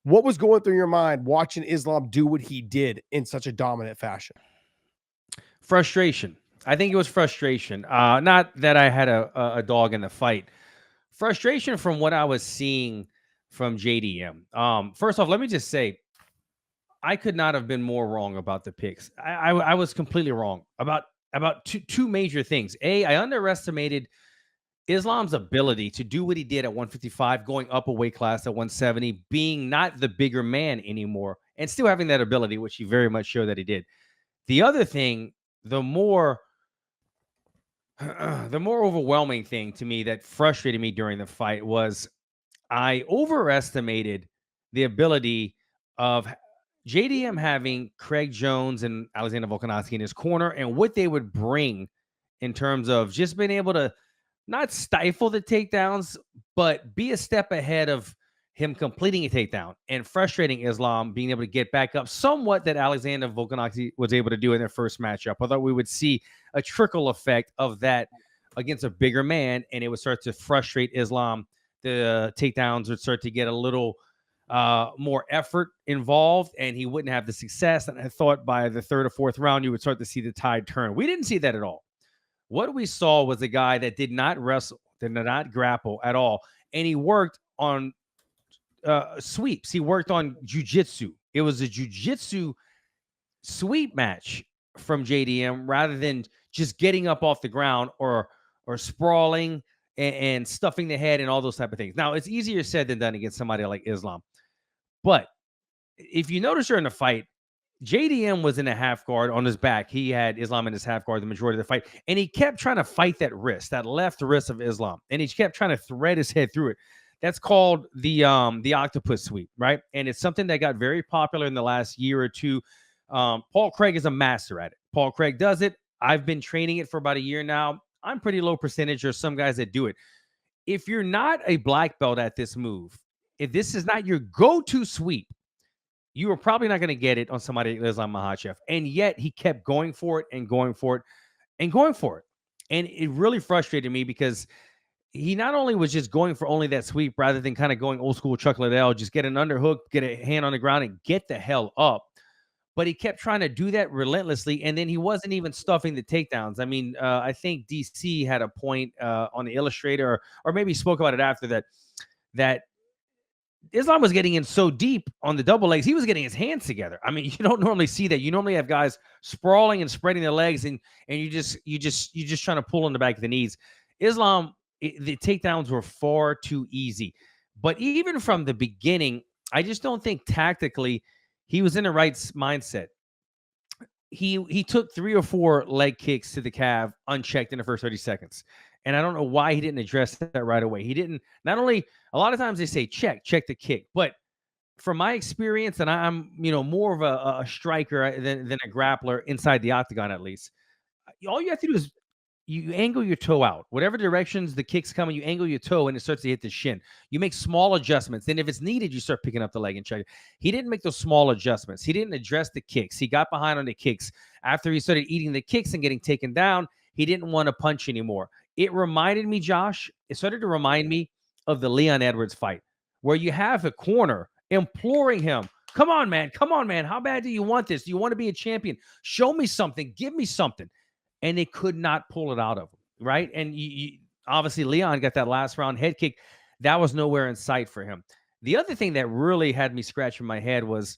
What was going through your mind watching Islam do what he did in such a dominant fashion? Frustration. I think it was frustration. Not that I had a dog in the fight. Frustration from what I was seeing from JDM. First off, let me just say I could not have been more wrong about the picks. I was completely wrong about two major things. I underestimated Islam's ability to do what he did at 155, going up a weight class at 170, being not the bigger man anymore, and still having that ability, which he very much showed that he did. The other thing, the more the more overwhelming thing to me that frustrated me during the fight was I overestimated the ability of JDM having Craig Jones and Alexander Volkanovski in his corner and what they would bring in terms of just being able to not stifle the takedowns, but be a step ahead of him completing a takedown and frustrating Islam being able to get back up somewhat that Alexander Volkanovski was able to do in their first matchup. I thought we would see a trickle effect of that against a bigger man, and it would start to frustrate Islam. The takedowns would start to get a little more effort involved, and he wouldn't have the success. And I thought by the third or fourth round, you would start to see the tide turn. We didn't see that at all. What we saw was a guy that did not wrestle, did not grapple at all, and he worked on sweeps. He worked on jujitsu. It was a jujitsu sweep match from JDM rather than just getting up off the ground or sprawling and stuffing the head and all those type of things. Now, it's easier said than done against somebody like Islam. But if you notice during the fight, JDM was in a half guard on his back. He had Islam in his half guard the majority of the fight, and he kept trying to fight that wrist, that left wrist of Islam, and he kept trying to thread his head through it. That's called the octopus sweep, right? And it's something that got very popular in the last year or two. Paul Craig is a master at it. Paul Craig does it. I've been training it for about a year now. I'm pretty low percentage. There's some guys that do it. If you're not a black belt at this move, if this is not your go-to sweep, you are probably not going to get it on somebody like Islam Makhachev. And yet he kept going for it and going for it and going for it. And it really frustrated me because he not only was just going for only that sweep rather than kind of going old school Chuck Liddell, just get an underhook, get a hand on the ground and get the hell up. But he kept trying to do that relentlessly. And then he wasn't even stuffing the takedowns. I mean, I think DC had a point on the Illustrator or maybe spoke about it after that Islam was getting in so deep on the double legs, he was getting his hands together. I mean, you don't normally see that. You normally have guys sprawling and spreading their legs, and you just trying to pull on the back of the knees. Islam, the takedowns were far too easy. But even from the beginning, I just don't think tactically he was in the right mindset. He took 3 or 4 leg kicks to the calf unchecked in the first 30 seconds. And I don't know why he didn't address that right away. He didn't, not only, a lot of times they say check the kick, but from my experience, and I'm, more of a striker than a grappler inside the octagon, at least, all you have to do is you angle your toe out. Whatever directions the kick's coming, you angle your toe and it starts to hit the shin. You make small adjustments. Then if it's needed, you start picking up the leg and check it. He didn't make those small adjustments. He didn't address the kicks. He got behind on the kicks. After he started eating the kicks and getting taken down, he didn't want to punch anymore. It reminded me, Josh, it started to remind me of the Leon Edwards fight, where you have a corner imploring him, come on, man. How bad do you want this? Do you want to be a champion? Show me something. Give me something. And they could not pull it out of him, right? And obviously, Leon got that last round head kick. That was nowhere in sight for him. The other thing that really had me scratching my head was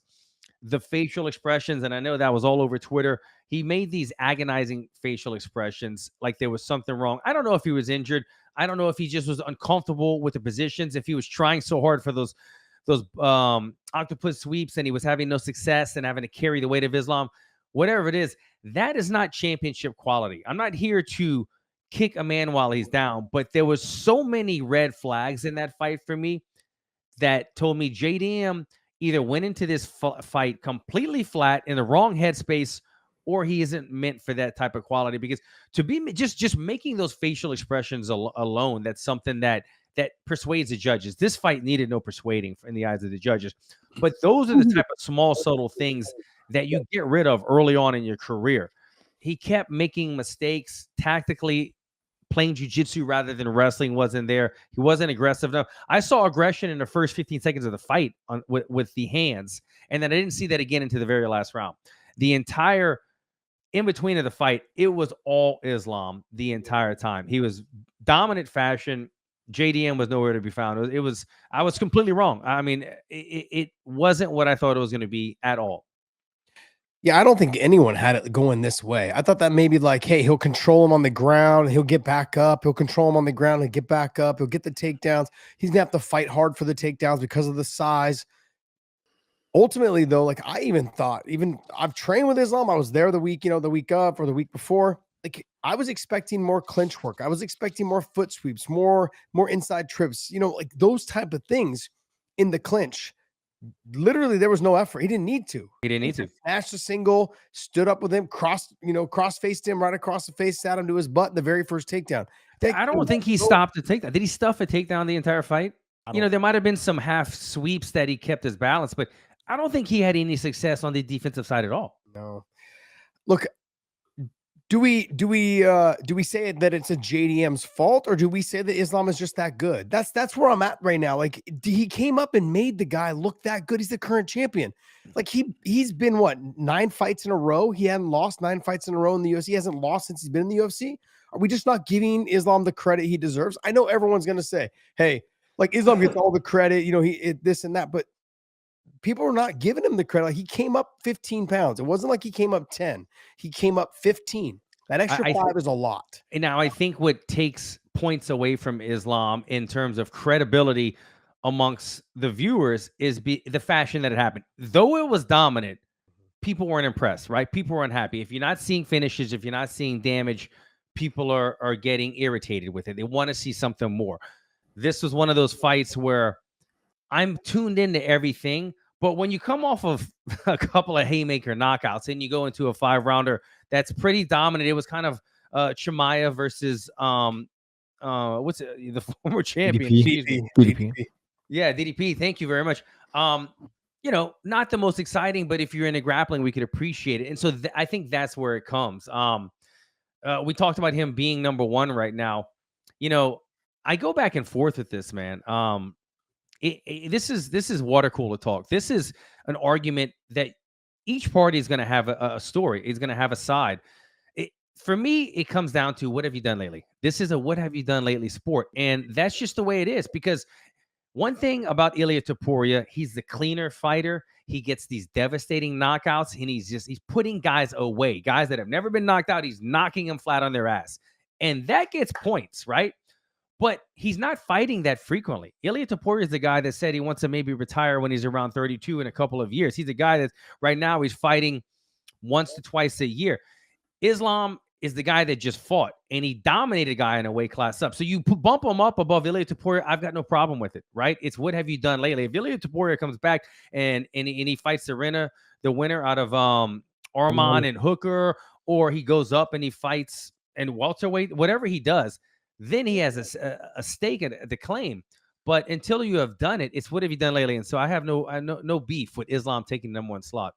the facial expressions, and I know that was all over Twitter. He made these agonizing facial expressions like there was something wrong. I don't know if he was injured. I don't know if he just was uncomfortable with the positions, if he was trying so hard for those octopus sweeps and he was having no success and having to carry the weight of Islam. Whatever it is, that is not championship quality. I'm not here to kick a man while he's down, but there was so many red flags in that fight for me that told me JDM either went into this fight completely flat in the wrong headspace, or he isn't meant for that type of quality. Because to be just making those facial expressions alone, that's something that persuades the judges. This fight needed no persuading in the eyes of the judges. But those are the type of small, subtle things that you get rid of early on in your career. He kept making mistakes tactically, playing jujitsu rather than wrestling wasn't there. He wasn't aggressive enough. I saw aggression in the first 15 seconds of the fight with the hands, and then I didn't see that again into the very last round. The entire in between of the fight, it was all Islam the entire time. He was dominant fashion. JDM was nowhere to be found. I was completely wrong. I mean, it wasn't what I thought it was going to be at all. Yeah, I don't think anyone had it going this way. I thought that maybe like, hey, he'll control him on the ground, he'll get back up, he'll control him on the ground, he'll get back up, he'll get the takedowns. He's gonna have to fight hard for the takedowns because of the size. Ultimately, though, like I even thought, even I've trained with Islam. I was there the week, the week up or the week before. Like I was expecting more clinch work. I was expecting more foot sweeps, more inside trips, like those type of things in the clinch. Literally, there was no effort. He didn't need to. He didn't need to. Smashed a single, stood up with him, cross faced him right across the face, sat him to his butt in the very first takedown. I don't think he stopped the takedown. Did he stuff a takedown the entire fight? There might have been some half sweeps that he kept his balance, but I don't think he had any success on the defensive side at all. No. Look, do we say that it's a JDM's fault, or do we say that Islam is just that good? That's where I'm at right now. Like he came up and made the guy look that good. He's the current champion. Like he's been 9 fights in a row. He hadn't lost 9 fights in a row in the UFC. He hasn't lost since he's been in the UFC. Are we just not giving Islam the credit he deserves? I know everyone's gonna say, hey, like Islam gets all the credit, this and that, but people are not giving him the credit. Like he came up 15 pounds. It wasn't like he came up 10. He came up 15. That extra 5 is a lot. And now I think what takes points away from Islam in terms of credibility amongst the viewers is the fashion that it happened. Though it was dominant, people weren't impressed, right? People were unhappy. If you're not seeing finishes, if you're not seeing damage, people are getting irritated with it. They want to see something more. This was one of those fights where I'm tuned into everything, but when you come off of a couple of haymaker knockouts and you go into a 5-rounder that's pretty dominant, it was kind of Chimaev versus what's it, the former champion DDP. Yeah, DDP. Thank you very much. Not the most exciting, but if you're into grappling, we could appreciate it. And so I think that's where it comes. We talked about him being number 1 right now. I go back and forth with this, man. This is water cooler talk. This is an argument that each party is going to have a story. It's going to have a side. For me, it comes down to what have you done lately? This is a what have you done lately sport. And that's just the way it is, because one thing about Ilia Topuria, he's the cleaner fighter. He gets these devastating knockouts, and he's putting guys away. Guys that have never been knocked out, he's knocking them flat on their ass. And that gets points, right? But he's not fighting that frequently. Ilia Topuria is the guy that said he wants to maybe retire when he's around 32 in a couple of years. He's the guy that right now he's fighting once to twice a year. Islam is the guy that just fought, and he dominated a guy in a weight class up. So you bump him up above Ilia Topuria, I've got no problem with it, right? It's what have you done lately? If Ilia Topuria comes back and he fights the winner out of Arman and Hooker, or he goes up and he fights in welterweight, whatever he does, then he has a stake at the claim. But until you have done it, it's what have you done lately? And so I have no beef with Islam taking the #1 slot.